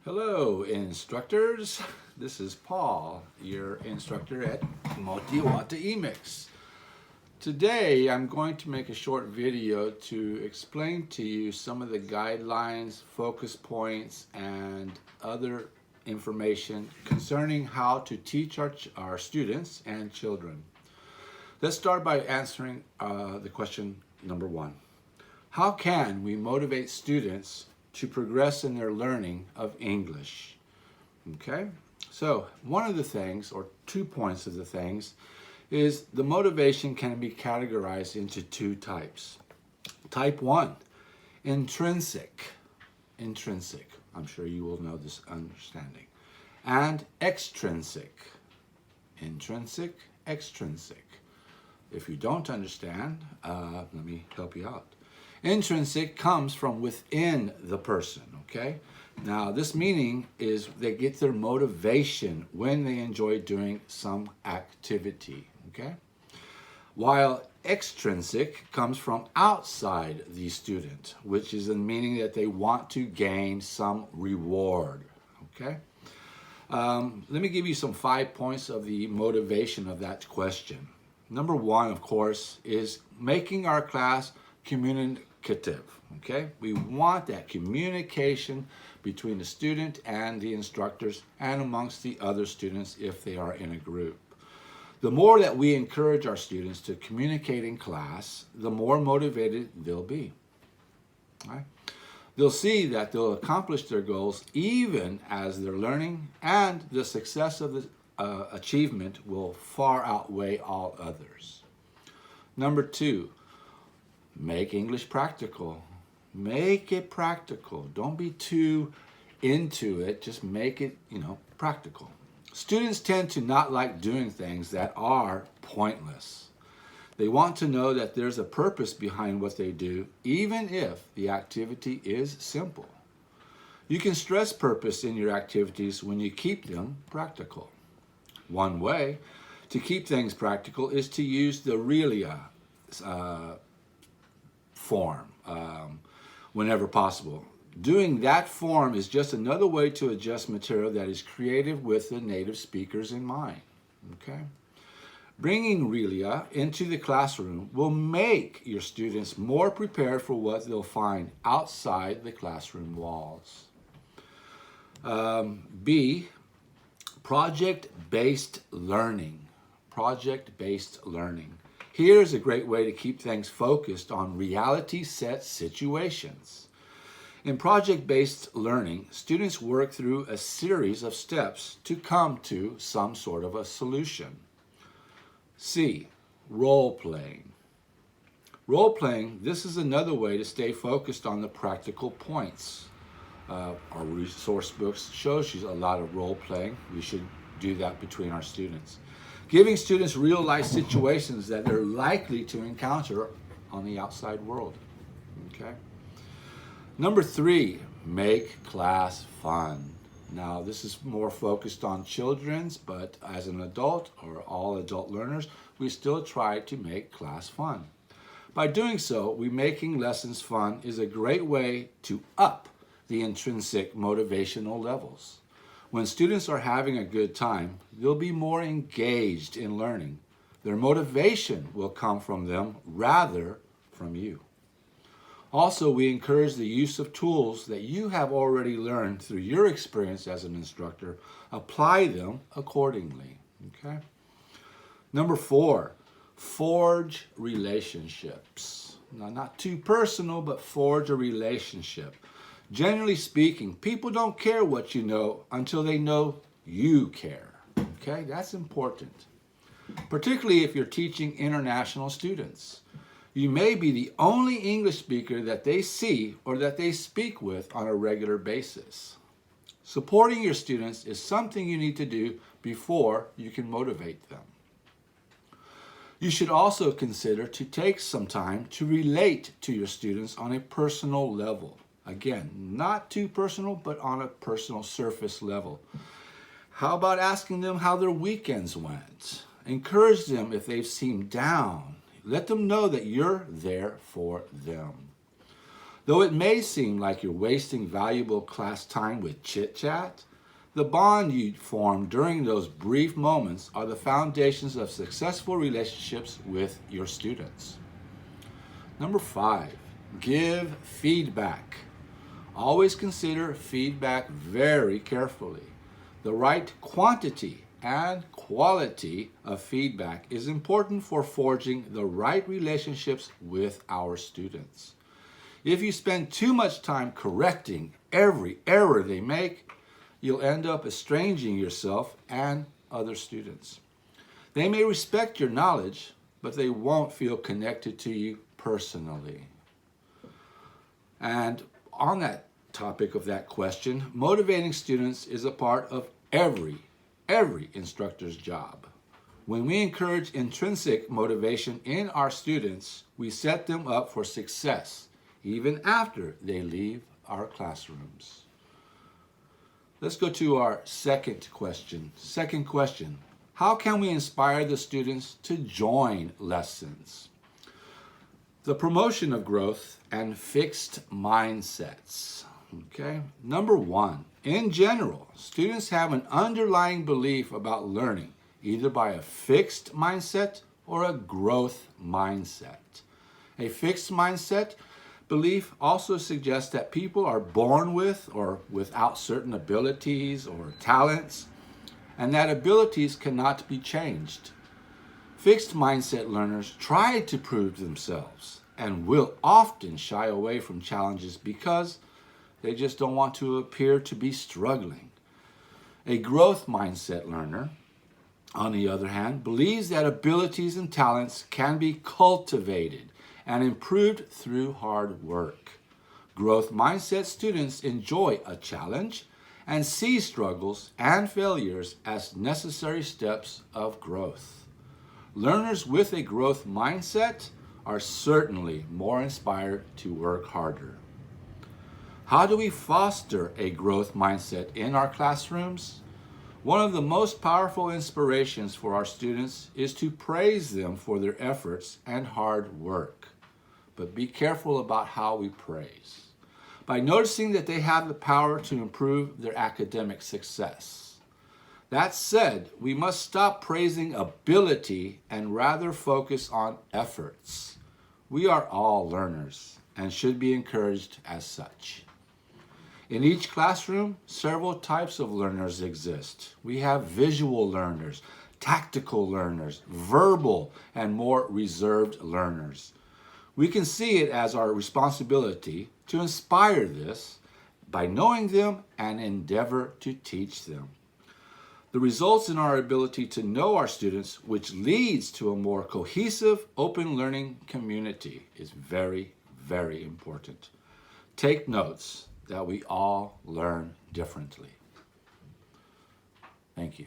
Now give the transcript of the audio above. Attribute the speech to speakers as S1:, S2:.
S1: Hello, instructors. This is Paul, your instructor at Motiwata Emix. Today, I'm going to make a short video to explain to you some of the guidelines, focus points, and other information concerning how to teach our students and children. Let's start by answering the question number one. How can we motivate students to progress in their learning of English? Okay, so one of the things, or 2 points of the things, is the motivation can be categorized into 2 types. Type 1, intrinsic. I'm sure you will know this understanding. And extrinsic. Intrinsic, extrinsic. If you don't understand, let me help you out. Intrinsic comes from within the person, okay? Now, this meaning is they get their motivation when they enjoy doing some activity, okay? While extrinsic comes from outside the student, which is the meaning that they want to gain some reward, okay? Let me give you some 5 points of the motivation of that question. Number 1, of course, is making our class communicative, okay? We want that communication between the student and the instructors and amongst the other students if they are in a group. The more that we encourage our students to communicate in class, the more motivated they'll be, right? They'll see that they'll accomplish their goals even as they're learning, and the success of the achievement will far outweigh all others. Number 2, make English practical. Make it practical. Don't be too into it. Just make it, practical. Students tend to not like doing things that are pointless. They want to know that there's a purpose behind what they do, even if the activity is simple. You can stress purpose in your activities when you keep them practical. One way to keep things practical is to use the realia form whenever possible. Doing that form is just another way to adjust material that is creative with the native speakers in mind. Okay? Bringing realia into the classroom will make your students more prepared for what they'll find outside the classroom walls. B, project-based learning. Project-based learning. Here's a great way to keep things focused on reality-set situations. In project-based learning, students work through a series of steps to come to some sort of a solution. C, role-playing. Role-playing, this is another way to stay focused on the practical points. Our resource books shows you a lot of role-playing. We should do that between our students. Giving students real-life situations that they're likely to encounter on the outside world. Okay. Number 3, make class fun. Now, this is more focused on children's, but as an adult or all adult learners, we still try to make class fun. By doing so, making lessons fun is a great way to up the intrinsic motivational levels. When students are having a good time, they'll be more engaged in learning. Their motivation will come from them rather from you. Also, we encourage the use of tools that you have already learned through your experience as an instructor. Apply them accordingly. Okay? Number 4, forge relationships. Now, not too personal, but forge a relationship. Generally speaking, people don't care what you know until they know you care. Okay, that's important. Particularly if you're teaching international students. You may be the only English speaker that they see or that they speak with on a regular basis. Supporting your students is something you need to do before you can motivate them. You should also consider to take some time to relate to your students on a personal level. Again, not too personal, but on a personal surface level. How about asking them how their weekends went? Encourage them if they've seemed down. Let them know that you're there for them. Though it may seem like you're wasting valuable class time with chit-chat, the bond you form during those brief moments are the foundations of successful relationships with your students. Number 5, give feedback. Always consider feedback very carefully. The right quantity and quality of feedback is important for forging the right relationships with our students. If you spend too much time correcting every error they make, you'll end up estranging yourself and other students. They may respect your knowledge, but they won't feel connected to you personally. And on that topic of that question, motivating students is a part of every instructor's job. When we encourage intrinsic motivation in our students, we set them up for success even after they leave our classrooms. Let's go to our second question. Second question, how can we inspire the students to join lessons? The promotion of growth and fixed mindsets. Okay. Number 1, in general, students have an underlying belief about learning, either by a fixed mindset or a growth mindset. A fixed mindset belief also suggests that people are born with or without certain abilities or talents, and that abilities cannot be changed. Fixed mindset learners try to prove themselves and will often shy away from challenges because they just don't want to appear to be struggling. A growth mindset learner, on the other hand, believes that abilities and talents can be cultivated and improved through hard work. Growth mindset students enjoy a challenge and see struggles and failures as necessary steps of growth. Learners with a growth mindset are certainly more inspired to work harder. How do we foster a growth mindset in our classrooms? One of the most powerful inspirations for our students is to praise them for their efforts and hard work. But be careful about how we praise. By noticing that they have the power to improve their academic success. That said, we must stop praising ability and rather focus on efforts. We are all learners and should be encouraged as such. In each classroom, several types of learners exist. We have visual learners, tactical learners, verbal, and more reserved learners. We can see it as our responsibility to inspire this by knowing them and endeavor to teach them. The results in our ability to know our students, which leads to a more cohesive, open learning community, is very, very important. Take notes that we all learn differently. Thank you.